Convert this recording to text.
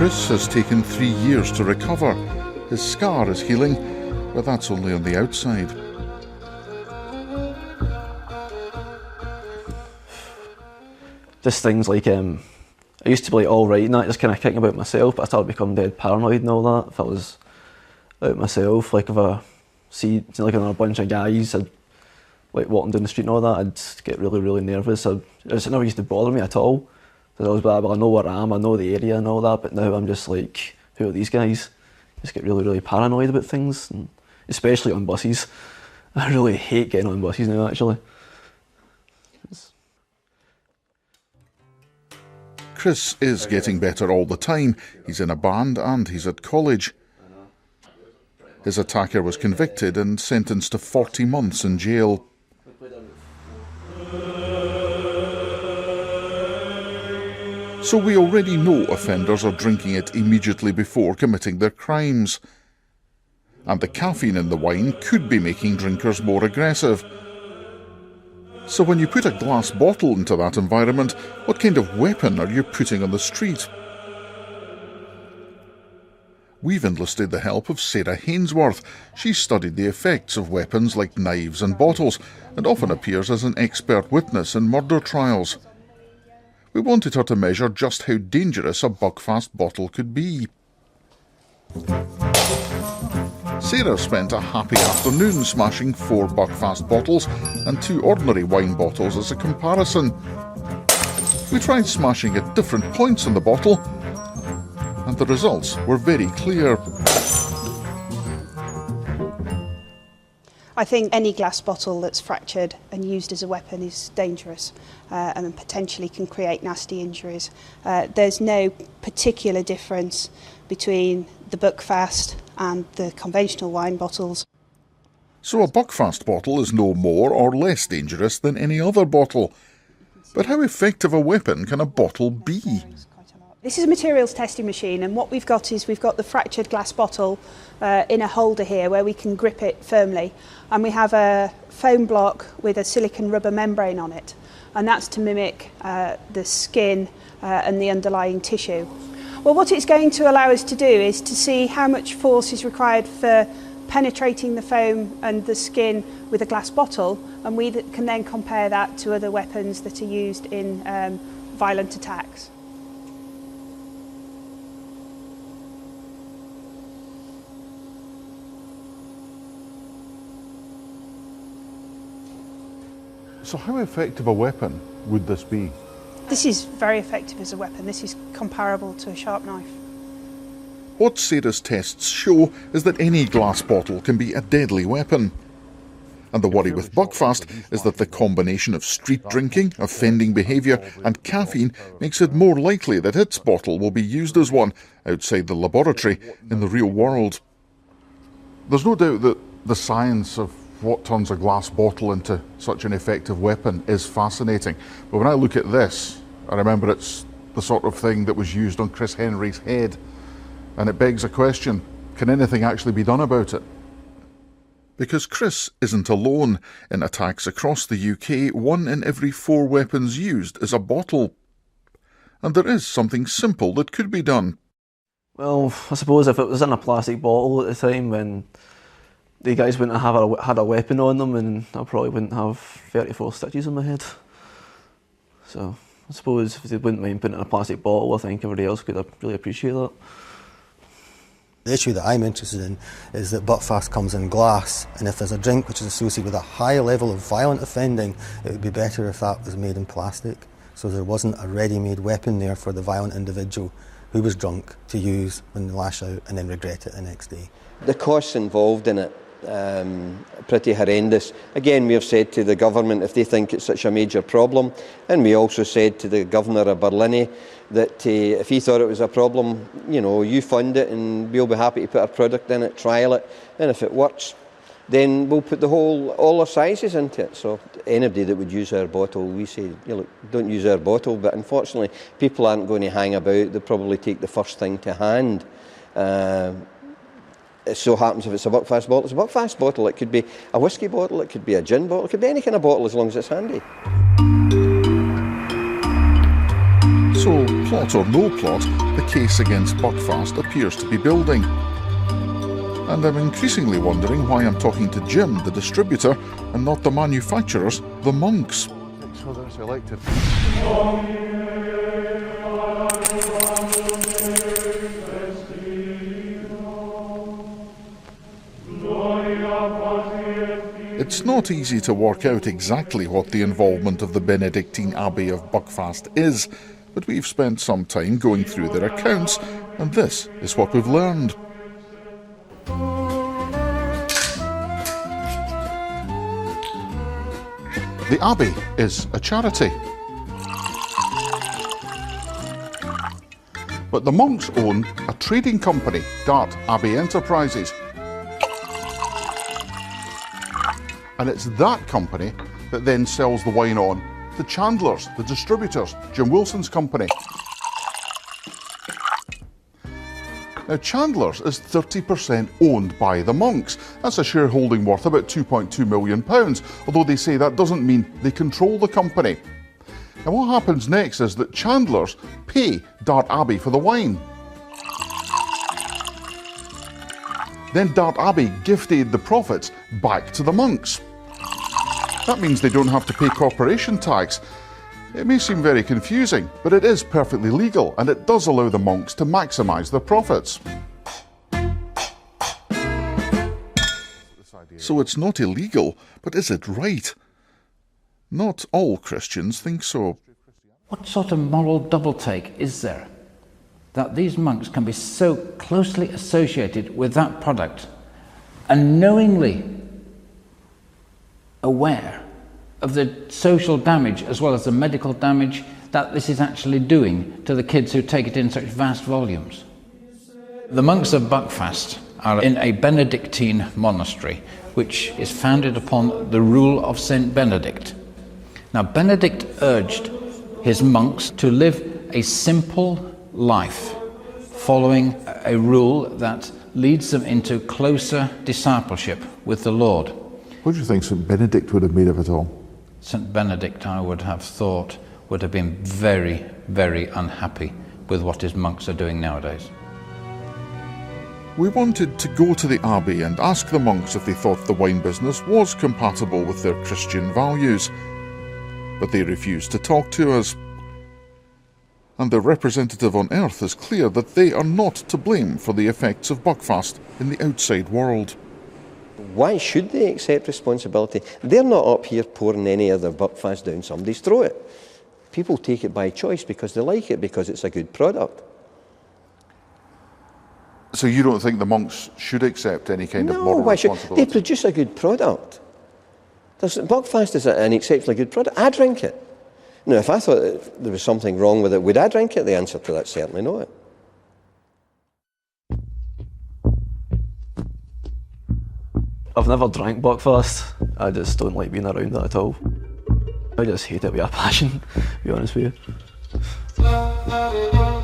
Chris has taken 3 years to recover. His scar is healing, but that's only on the outside. Just things like, I used to be like all right and that, just kind of kicking about myself, but I started becoming dead paranoid and all that. If I was out myself, like if I see like another bunch of guys, I'd like walking down the street and all that, I'd get really, really nervous. It never used to bother me at all. Because I was like, well, I know where I am, I know the area and all that, but now I'm just like, who are these guys? Just get really, really paranoid about things, and especially on buses. I really hate getting on buses now, actually. Chris is getting better all the time. He's in a band and he's at college. His attacker was convicted and sentenced to 40 months in jail. So we already know offenders are drinking it immediately before committing their crimes. And the caffeine in the wine could be making drinkers more aggressive. So when you put a glass bottle into that environment, what kind of weapon are you putting on the street? We've enlisted the help of Sarah Hainsworth. She's studied the effects of weapons like knives and bottles, and often appears as an expert witness in murder trials. We wanted her to measure just how dangerous a Buckfast bottle could be. Sarah spent a happy afternoon smashing 4 Buckfast bottles and 2 ordinary wine bottles as a comparison. We tried smashing at different points on the bottle, and the results were very clear. I think any glass bottle that's fractured and used as a weapon is dangerous and potentially can create nasty injuries. There's no particular difference between the Buckfast and the conventional wine bottles. So a Buckfast bottle is no more or less dangerous than any other bottle. But how effective a weapon can a bottle be? This is a materials testing machine, and what we've got the fractured glass bottle in a holder here where we can grip it firmly, and we have a foam block with a silicone rubber membrane on it, and that's to mimic the skin and the underlying tissue. Well, what it's going to allow us to do is to see how much force is required for penetrating the foam and the skin with a glass bottle, and we can then compare that to other weapons that are used in violent attacks. So how effective a weapon would this be? This is very effective as a weapon. This is comparable to a sharp knife. What Sarah's tests show is that any glass bottle can be a deadly weapon. And the worry with Buckfast is that the combination of street drinking, offending behaviour and caffeine makes it more likely that its bottle will be used as one outside the laboratory in the real world. There's no doubt that the science of what turns a glass bottle into such an effective weapon is fascinating. But when I look at this, I remember it's the sort of thing that was used on Chris Henry's head. And it begs a question, can anything actually be done about it? Because Chris isn't alone. In attacks across the UK, 1 in every 4 weapons used is a bottle. And there is something simple that could be done. Well, I suppose if it was in a plastic bottle at the time, then the guys wouldn't have had a weapon on them, and I probably wouldn't have 34 stitches on my head. So I suppose if they wouldn't mind putting it in a plastic bottle, I think everybody else could really appreciate that. The issue that I'm interested in is that Buckfast comes in glass, and if there's a drink which is associated with a high level of violent offending, it would be better if that was made in plastic, so there wasn't a ready-made weapon there for the violent individual who was drunk to use when they lash out and then regret it the next day. The costs involved in it pretty horrendous. Again, we have said to the government if they think it's such a major problem, and we also said to the Governor of Berlin that if he thought it was a problem, you fund it and we'll be happy to put our product in it, trial it, and if it works, then we'll put all our sizes into it. So anybody that would use our bottle, we say, look, don't use our bottle, but unfortunately people aren't going to hang about, they'll probably take the first thing to hand. It so happens if it's a Buckfast bottle, it's a Buckfast bottle. It could be a whiskey bottle, it could be a gin bottle, it could be any kind of bottle as long as it's handy. So plot or no plot, the case against Buckfast appears to be building. And I'm increasingly wondering why I'm talking to Jim, the distributor, and not the manufacturers, the monks. It's not easy to work out exactly what the involvement of the Benedictine Abbey of Buckfast is, but we've spent some time going through their accounts, and this is what we've learned. The Abbey is a charity. But the monks own a trading company, Dart Abbey Enterprises. And it's that company that then sells the wine on to Chandler's, the distributors, Jim Wilson's company. Now, Chandler's is 30% owned by the monks. That's a shareholding worth about £2.2 million, although they say that doesn't mean they control the company. And what happens next is that Chandler's pay Dart Abbey for the wine. Then Dart Abbey gift aid the profits back to the monks. That means they don't have to pay corporation tax. It may seem very confusing, but it is perfectly legal, and it does allow the monks to maximise their profits. So it's not illegal, but is it right? Not all Christians think so. What sort of moral double-take is there that these monks can be so closely associated with that product and knowingly aware of the social damage as well as the medical damage that this is actually doing to the kids who take it in such vast volumes? The monks of Buckfast are in a Benedictine monastery which is founded upon the rule of Saint Benedict. Now, Benedict urged his monks to live a simple life, following a rule that leads them into closer discipleship with the Lord. What do you think St. Benedict would have made of it all? St. Benedict, I would have thought, would have been very, very unhappy with what his monks are doing nowadays. We wanted to go to the Abbey and ask the monks if they thought the wine business was compatible with their Christian values, but they refused to talk to us. And their representative on earth is clear that they are not to blame for the effects of Buckfast in the outside world. Why should they accept responsibility? They're not up here pouring any other Buckfast down somebody's throat. People take it by choice because they like it, because it's a good product. So you don't think the monks should accept any kind of moral why should responsibility? they? Produce a good product. Buckfast is an exceptionally good product. I drink it. Now, if I thought that there was something wrong with it, would I drink it? The answer to that's certainly not. I've never drank Buckfast. I just don't like being around that at all. I just hate it with a passion, to be honest with you.